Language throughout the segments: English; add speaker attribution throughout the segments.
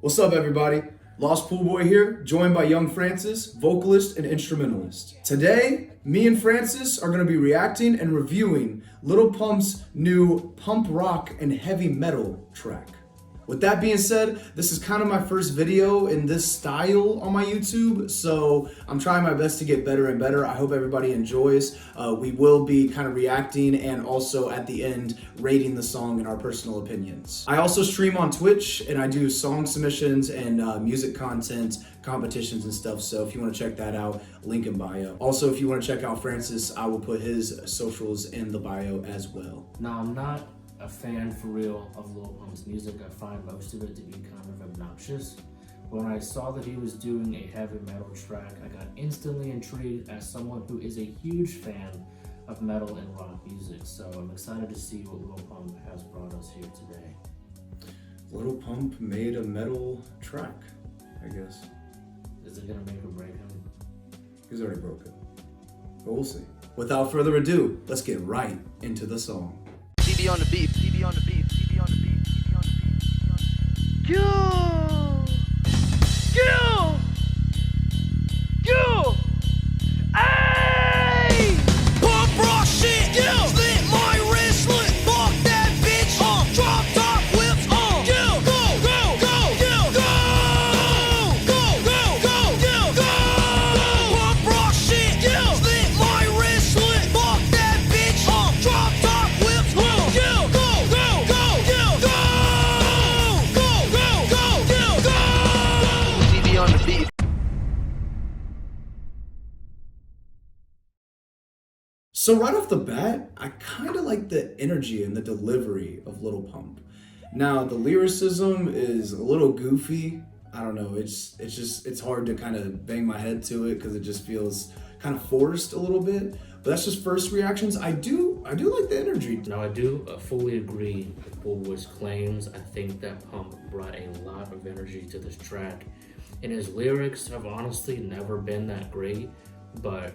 Speaker 1: What's up, everybody? Lost Pool Boy here, joined by young Francis, vocalist and instrumentalist. Today, me and Francis are going to be reacting and reviewing Lil Pump's new pump rock and heavy metal track. With that being said, this is kind of my first video in this style on my YouTube, so I'm trying my best to get better and better. I hope everybody enjoys. We will be kind of reacting and also at the end rating the song in our personal opinions. I also stream on Twitch and I do song submissions and music content, competitions and stuff, so if you want to check that out, link in bio. Also, if you want to check out Francis, I will put his socials in the bio as well.
Speaker 2: Now, I'm not a fan for real of Lil Pump's music. I find most of it to be kind of obnoxious. When I saw that he was doing a heavy metal track, I got instantly intrigued as someone who is a huge fan of metal and rock music. So I'm excited to see what Lil Pump has brought us here today.
Speaker 1: Lil Pump made a metal track, I guess.
Speaker 2: Is it gonna make or break him?
Speaker 1: He's already broke it, but we'll see. Without further ado, let's get right into the song.
Speaker 3: CB on the beat, CB on the beat, CB on the beat, CB on the beat, CB on the beat. Go! Ayy! Pump rock shit, slit my wrist, slit, fuck that bitch, drop top whips, go, go, go, go, go, go, go, go, go, pump rock shit, slit my wrist, slit, fuck that bitch, drop top whips, go, go, go, go, go, go, go, go, go, go, go. CB on the beat.
Speaker 1: So right off the bat, I kind of like the energy and the delivery of Lil Pump. Now, the lyricism is a little goofy. I don't know, it's hard to kind of bang my head to it because it just feels kind of forced a little bit. But that's just first reactions. I do like the energy.
Speaker 2: Now, I do fully agree with Pool Boy's claims. I think that Pump brought a lot of energy to this track. And his lyrics have honestly never been that great, but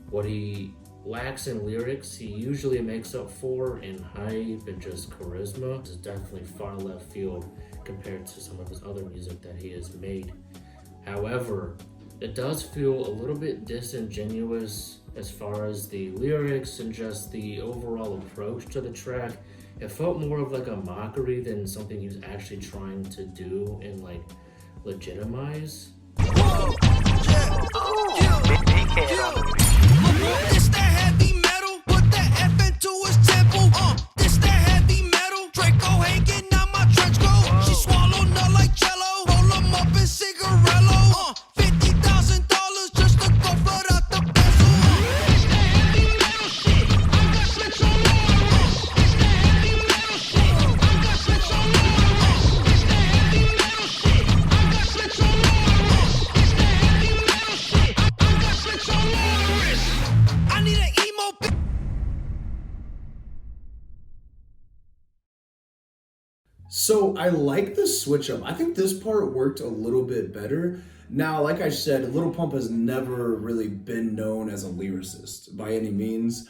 Speaker 2: what he lacks in lyrics, he usually makes up for in hype and just charisma. It's definitely far left field compared to some of his other music that he has made. However, it does feel a little bit disingenuous as far as the lyrics and just the overall approach to the track. It felt more of like a mockery than something he was actually trying to do and like legitimize.
Speaker 3: This that heavy metal, put that F into his temple. This that heavy metal, Draco hanging out my trench coat. She swallowed nut like Jello, roll 'em up in cigarello. $50,000 just to go flood out the bezel. This that heavy metal shit, I got slicks all over. This that heavy metal shit, I got slicks all over. This that heavy metal shit, I got slicks all over. This that heavy metal shit, I got slicks all over. I need an emo bitch.
Speaker 1: So I like the switch up. I think this part worked a little bit better. Now, like I said, Lil Pump has never really been known as a lyricist by any means.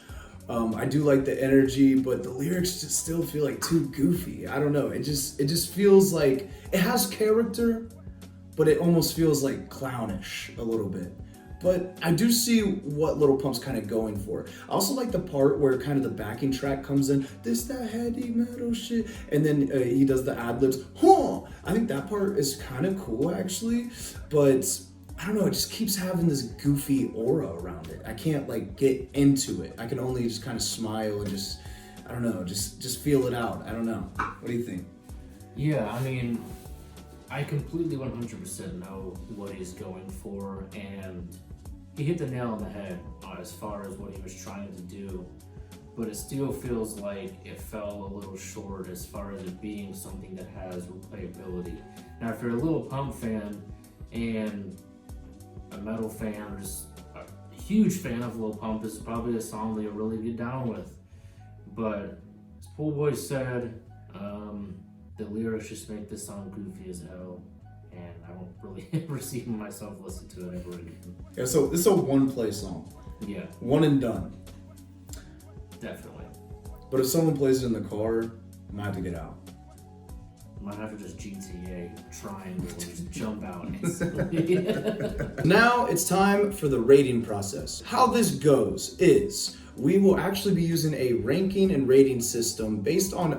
Speaker 1: I do like the energy, but the lyrics just still feel like too goofy. I don't know. It just feels like it has character, but it almost feels like clownish a little bit. But I do see what Lil Pump's kind of going for. I also like the part where kind of the backing track comes in, this, that heavy metal shit, and then he does the ad-libs, huh! I think that part is kind of cool, actually, but I don't know, it just keeps having this goofy aura around it. I can't, like, get into it. I can only just kind of smile and just, I don't know, just feel it out. I don't know. What do you think?
Speaker 2: Yeah, I mean, I completely 100% know what he's going for, and he hit the nail on the head as far as what he was trying to do, but it still feels like it fell a little short as far as it being something that has replayability. Now, if you're a Lil Pump fan and a metal fan or just a huge fan of Lil Pump, this is probably a song that you'll really get down with. But as Pool Boy said, the lyrics just make this song goofy as hell, and I don't really ever see myself listen to it ever again.
Speaker 1: Yeah, so this is a one-play song.
Speaker 2: Yeah.
Speaker 1: One and done.
Speaker 2: Definitely.
Speaker 1: But if someone plays it in the car, I might have to get out.
Speaker 2: might have to just GTA triangle and just jump out instantly.
Speaker 1: Now it's time for the rating process. How this goes is we will actually be using a ranking and rating system based on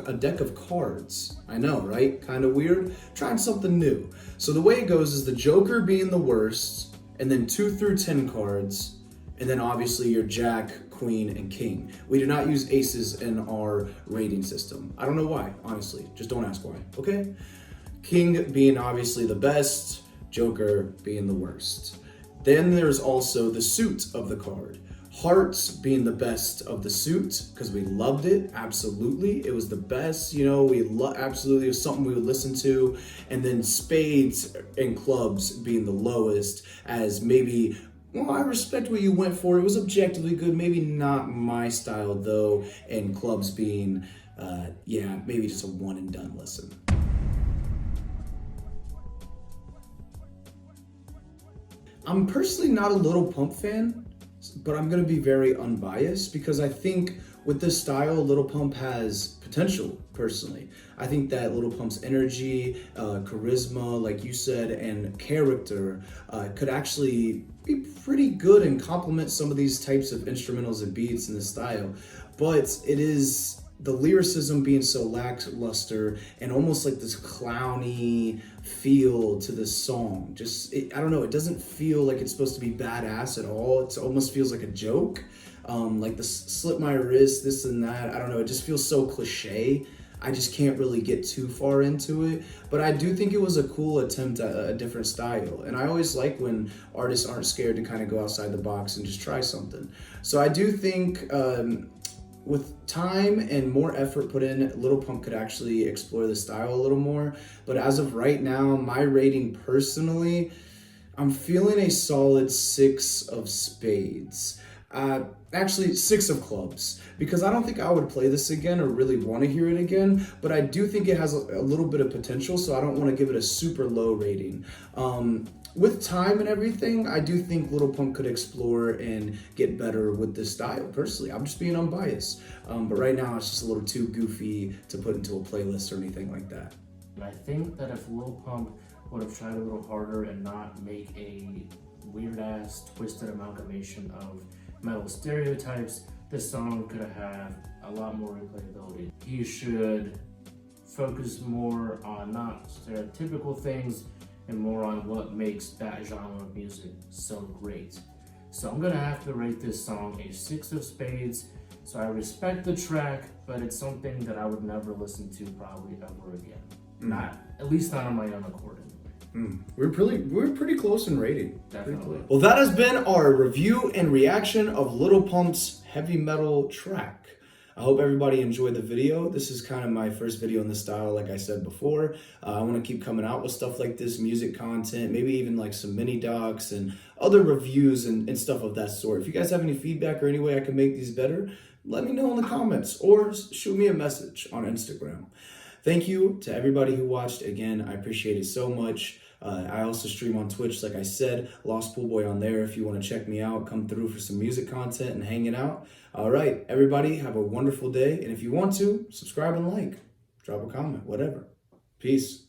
Speaker 1: a deck of cards. I know, right? Kind of weird. Trying something new. So the way it goes is the Joker being the worst, and then 2 through 10 cards, and then obviously your Jack, Queen, and King. We do not use aces in our rating system. I don't know why, honestly. Just don't ask why, okay? King being obviously the best, Joker being the worst. Then there's also the suit of the card. Hearts being the best of the suit because we loved it, absolutely. It was the best, absolutely. It was something we would listen to. And then spades and clubs being the lowest as maybe, well, I respect what you went for. It was objectively good, maybe not my style though. And clubs being, maybe just a one and done listen. I'm personally not a Lil Pump fan, but I'm gonna be very unbiased because I think with this style, Lil Pump has potential, personally. I think that Lil Pump's energy, charisma, like you said, and character could actually be pretty good and complement some of these types of instrumentals and beats in this style. But it is the lyricism being so lackluster and almost like this clowny feel to this song. I don't know, it doesn't feel like it's supposed to be badass at all. It almost feels like a joke. Like the slip my wrist, this and that. I don't know, it just feels so cliche. I just can't really get too far into it. But I do think it was a cool attempt at a different style. And I always like when artists aren't scared to kind of go outside the box and just try something. So I do think with time and more effort put in, Lil Pump could actually explore the style a little more. But as of right now, my rating personally, I'm feeling a solid 6 of spades. Actually 6 of clubs, because I don't think I would play this again or really want to hear it again, but I do think it has a little bit of potential, so I don't want to give it a super low rating. With time and everything, I do think Lil Pump could explore and get better with this style, personally. I'm just being unbiased. But right now, it's just a little too goofy to put into a playlist or anything like that.
Speaker 2: And I think that if Lil Pump would have tried a little harder and not make a weird-ass, twisted amalgamation of metal stereotypes, this song could have had a lot more replayability. He should focus more on not stereotypical things and more on what makes that genre of music so great. So I'm gonna have to rate this song a 6 of spades. So I respect the track, but it's something that I would never listen to probably ever again. Not, at least not on my own accord.
Speaker 1: We're pretty close in rating.
Speaker 2: Definitely.
Speaker 1: Well, that has been our review and reaction of Lil Pump's heavy metal track. I hope everybody enjoyed the video. This is kind of my first video in this style, like I said before. I want to keep coming out with stuff like this, music content, maybe even like some mini docs and other reviews and stuff of that sort. If you guys have any feedback or any way I can make these better, let me know in the comments or shoot me a message on Instagram. Thank you to everybody who watched. Again, I appreciate it so much. I also stream on Twitch, like I said, Lost Pool Boy on there. If you want to check me out, come through for some music content and hanging out. All right, everybody, have a wonderful day. And if you want to, subscribe and like, drop a comment, whatever. Peace.